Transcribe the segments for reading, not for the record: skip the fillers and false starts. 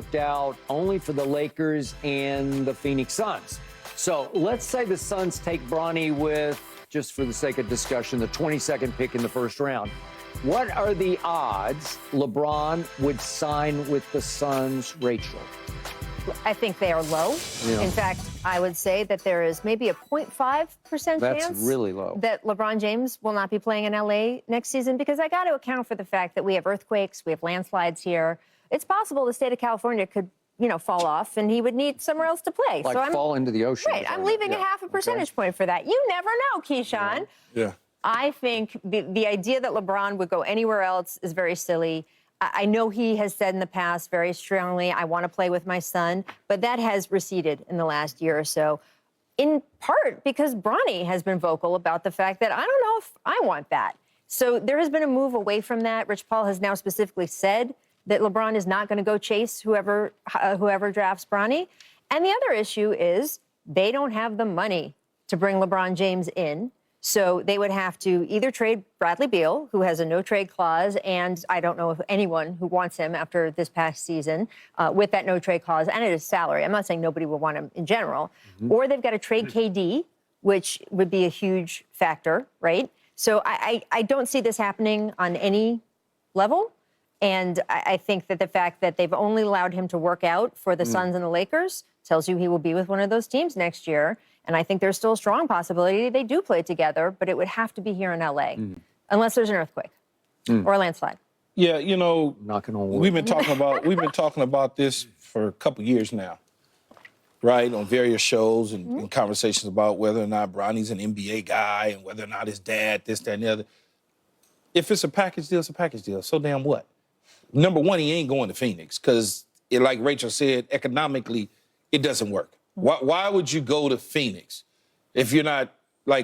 left out only for the Lakers and the Phoenix Suns. So let's say the Suns take Bronny with, just for the sake of discussion, the 22nd pick in the first round. What are the odds LeBron would sign with the Suns, Rachel? I think they are low. Yeah. In fact, I would say that there is maybe a 0.5% That's really low. that LeBron James will not be playing in LA next season, because I got to account for the fact that we have earthquakes, we have landslides here. It's possible the state of California could, fall off and he would need somewhere else to play. Like fall into the ocean. Right, I'm leaving a half a percentage point for that. You never know, Keyshawn. Yeah. I think the idea that LeBron would go anywhere else is very silly. I know he has said in the past very strongly, I want to play with my son, but that has receded in the last year or so, in part because Bronny has been vocal about the fact that I don't know if I want that. So there has been a move away from that. Rich Paul has now specifically said that LeBron is not going to go chase whoever drafts Bronny. And the other issue is they don't have the money to bring LeBron James in. So they would have to either trade Bradley Beal, who has a no-trade clause, and I don't know if anyone who wants him after this past season with that no-trade clause and at his salary. I'm not saying nobody will want him in general. Or they've got to trade KD, which would be a huge factor, right? So I don't see this happening on any level. And I think that the fact that they've only allowed him to work out for the Suns and the Lakers tells you he will be with one of those teams next year. And I think there's still a strong possibility they do play together, but it would have to be here in LA, unless there's an earthquake or a landslide. Yeah, knocking on wood. we've been talking about this for a couple years now, right? On various shows and conversations about whether or not Bronny's an NBA guy and whether or not his dad, this, that, and the other. If it's a package deal, it's a package deal. So damn what? Number one, he ain't going to Phoenix because, like Rachel said, economically, it doesn't work. Why would you go to Phoenix if you're not,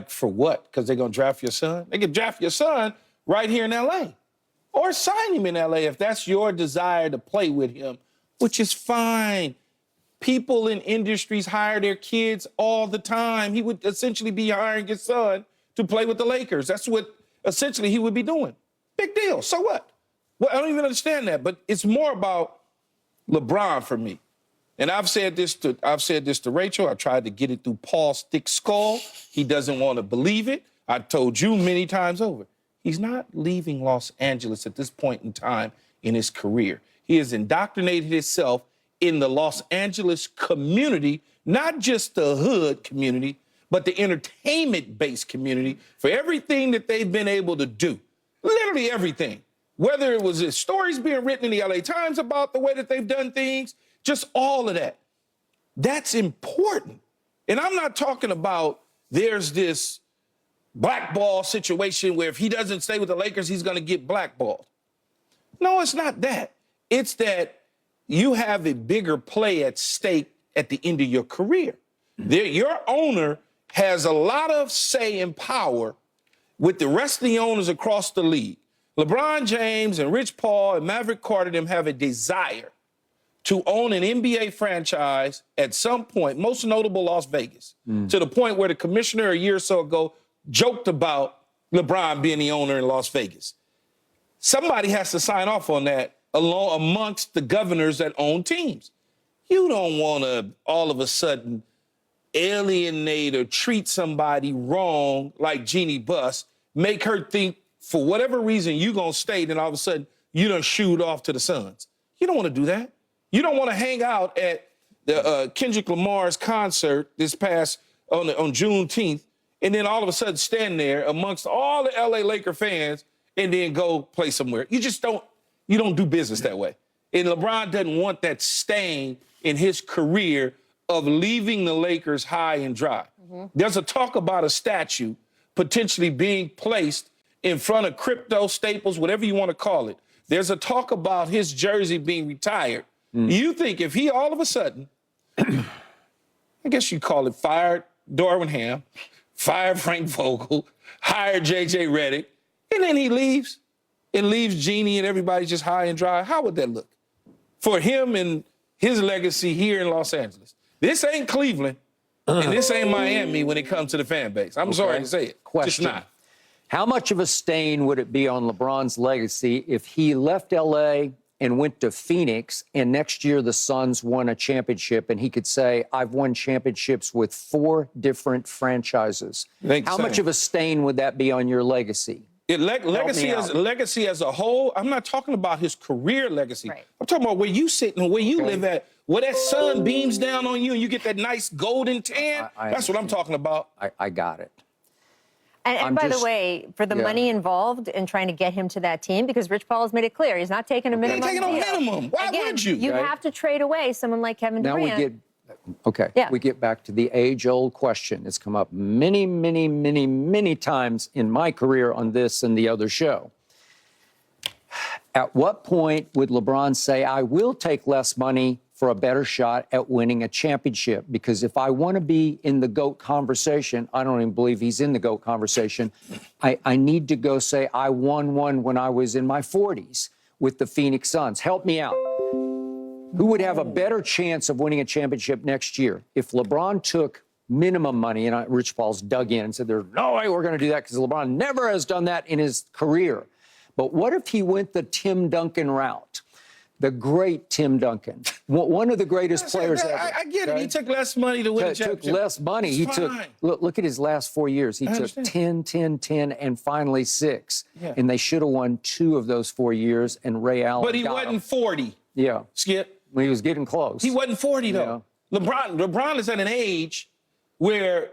for what? Because they're going to draft your son? They can draft your son right here in L.A. or sign him in L.A. if that's your desire to play with him, which is fine. People in industries hire their kids all the time. He would essentially be hiring his son to play with the Lakers. That's what essentially he would be doing. Big deal. So what? Well, I don't even understand that, but it's more about LeBron for me. And I've said this to Rachel. I tried to get it through Paul's thick skull. He doesn't want to believe it. I told you many times over. He's not leaving Los Angeles at this point in time in his career. He has indoctrinated himself in the Los Angeles community, not just the hood community, but the entertainment-based community for everything that they've been able to do. Literally everything. Whether it was stories being written in the LA Times about the way that they've done things, just all of that. That's important. And I'm not talking about there's this blackball situation where if he doesn't stay with the Lakers, he's going to get blackballed. No, it's not that. It's that you have a bigger play at stake at the end of your career. Your owner has a lot of say and power with the rest of the owners across the league. LeBron James and Rich Paul and Maverick Carter them have a desire to own an NBA franchise at some point, most notable Las Vegas, to the point where the commissioner a year or so ago joked about LeBron being the owner in Las Vegas. Somebody has to sign off on that amongst the governors that own teams. You don't want to all of a sudden alienate or treat somebody wrong like Jeannie Buss, make her think for whatever reason you're going to stay, then all of a sudden you done shoot off to the Suns. You don't want to do that. You don't want to hang out at the Kendrick Lamar's concert this past on Juneteenth, and then all of a sudden stand there amongst all the LA Laker fans and then go play somewhere. You don't do business that way. And LeBron doesn't want that stain in his career of leaving the Lakers high and dry. There's a talk about a statue potentially being placed in front of Crypto, Staples, whatever you want to call it. There's a talk about his jersey being retired. You think if he all of a sudden, I guess you call it fired Darvin Ham, fired Frank Vogel, hired J.J. Redick, and then he leaves and leaves Jeannie and everybody just high and dry, how would that look for him and his legacy here in Los Angeles? This ain't Cleveland, and this ain't Miami when it comes to the fan base. I'm sorry to say it. Question. Just not. How much of a stain would it be on LeBron's legacy if he left L.A., and went to Phoenix, and next year the Suns won a championship, and he could say, I've won championships with 4 different franchises. How much of a stain would that be on your legacy? Legacy as a whole, I'm not talking about his career legacy. Right. I'm talking about where you sit and where you live at, where that sun beams down on you and you get that nice golden tan. That's what I'm talking about. I got it. And by the way, for the money involved in trying to get him to that team, because Rich Paul has made it clear he's not taking a minimum. He ain't taking no minimum. Why would you? You have to trade away someone like Kevin Durant. We get back to the age-old question. It's come up many, many, many, many times in my career on this and the other show. At what point would LeBron say, I will take less money for a better shot at winning a championship? Because if I want to be in the GOAT conversation, I don't even believe he's in the GOAT conversation, I need to go say, I won one when I was in my 40s with the Phoenix Suns. Help me out. Who would have a better chance of winning a championship next year? If LeBron took minimum money, and Rich Paul's dug in and said, there's no way we're going to do that because LeBron never has done that in his career. But what if he went the Tim Duncan route? The great Tim Duncan, one of the greatest players ever. I get it. He took less money to win a championship. Took less money. He took, look at his last 4 years. He took 10, 10, 10, and finally 6. Yeah. And they should have won 2 of those 4 years, and Ray Allen But he wasn't 40. Yeah. Skip. He was getting close. He wasn't 40, though. Yeah. LeBron is at an age where...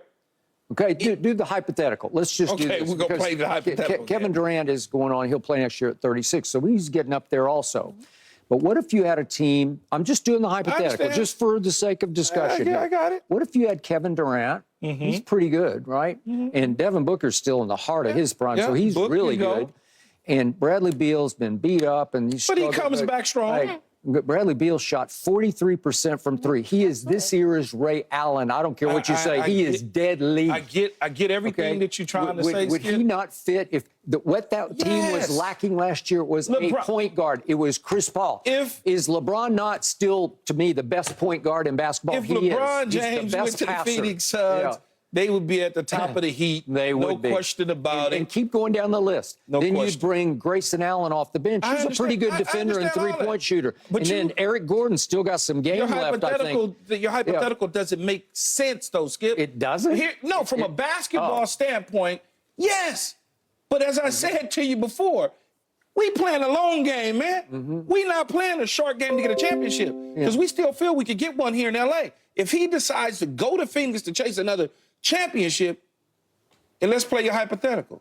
Okay, do the hypothetical. Let's just do this. Okay, we're going to play the hypothetical. Kevin Durant is going on. He'll play next year at 36, so he's getting up there also. But what if you had a team, I'm just doing the hypothetical, just for the sake of discussion. I got it. What if you had Kevin Durant? He's pretty good, right? And Devin Booker's still in the heart of his prime, so he's really good. And Bradley Beal's been beat up, and but he comes back strong. Bradley Beal shot 43% from 3. He is this era's Ray Allen. I don't care what you say. He is deadly. I get everything that you're trying to say. Would he not fit if what that team was lacking last year was a point guard? It was Chris Paul. Is LeBron not still, to me, the best point guard in basketball? If LeBron James went to the Phoenix Suns, they would be at the top of the heat. They would be. No question about it. And keep going down the list. No question. Then you'd bring Grayson Allen off the bench. He's a pretty good defender and three-point shooter. And then Eric Gordon's still got some game left, I think. Your hypothetical doesn't make sense, though, Skip. It doesn't? No, from a basketball standpoint, yes. But as I said to you before, we playing a long game, man. We not playing a short game to get a championship because we still feel we could get one here in L.A. If he decides to go to Phoenix to chase another championship, and let's play your hypothetical.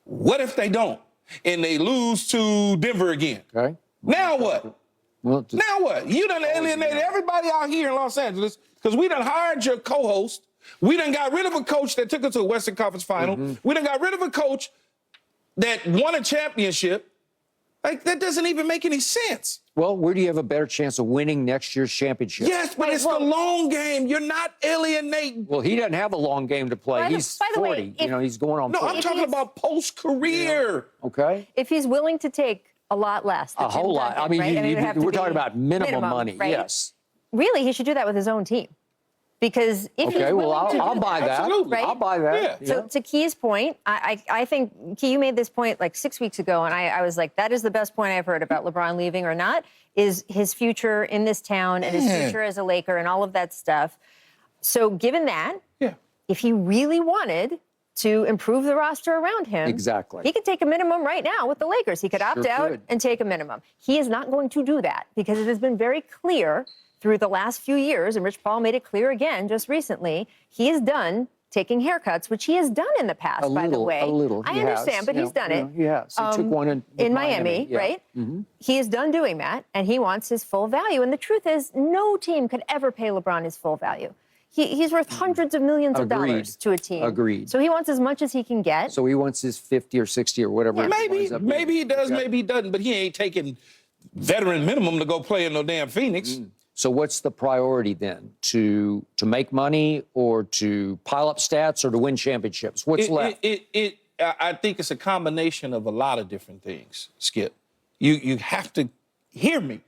What if they don't and they lose to Denver again? Okay. Now what? Now what? You done alienated everybody out here in Los Angeles because we done hired your co-host. We done got rid of a coach that took us to a Western Conference final. We done got rid of a coach that won a championship. Like, that doesn't even make any sense. Well, where do you have a better chance of winning next year's championship? Yes, but it's the long game. You're not alienating. Well, he doesn't have a long game to play. He's 40. He's going on 40. No, I'm talking about post-career. Okay. If he's willing to take a lot less. A whole lot. I mean, we're talking about minimum money. Right? Yes. Really, he should do that with his own team. Because if he's willing to I'll buy that. Absolutely. I'll buy that. Yeah. So to Key's point, I think, Key, you made this point like 6 weeks ago, and I was like, that is the best point I've heard about LeBron leaving or not, is his future in this town and his future as a Laker and all of that stuff. So given that, if he really wanted to improve the roster around him, he could take a minimum right now with the Lakers. He could opt out and take a minimum. He is not going to do that because it has been very clear through the last few years, and Rich Paul made it clear again just recently, he is done taking haircuts, which he has done in the past, by the way. A little. I understand, but he's done it. He has. He took one in Miami, right? He is done doing that, and he wants his full value. And the truth is, no team could ever pay LeBron his full value. He's worth hundreds of millions of dollars to a team. Agreed. So he wants as much as he can get. So he wants his 50 or 60 or whatever. Maybe he does, maybe he doesn't, but he ain't taking veteran minimum to go play in no damn Phoenix. So what's the priority then? To make money or to pile up stats or to win championships? What's left? I think it's a combination of a lot of different things, Skip. You have to hear me.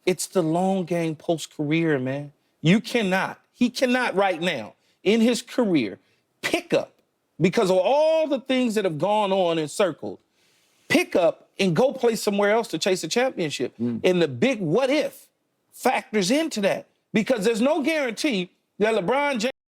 It's the long game post-career, man. He cannot right now in his career pick up because of all the things that have gone on and circled. pick up and go play somewhere else to chase a championship. And the big what if factors into that because there's no guarantee that LeBron James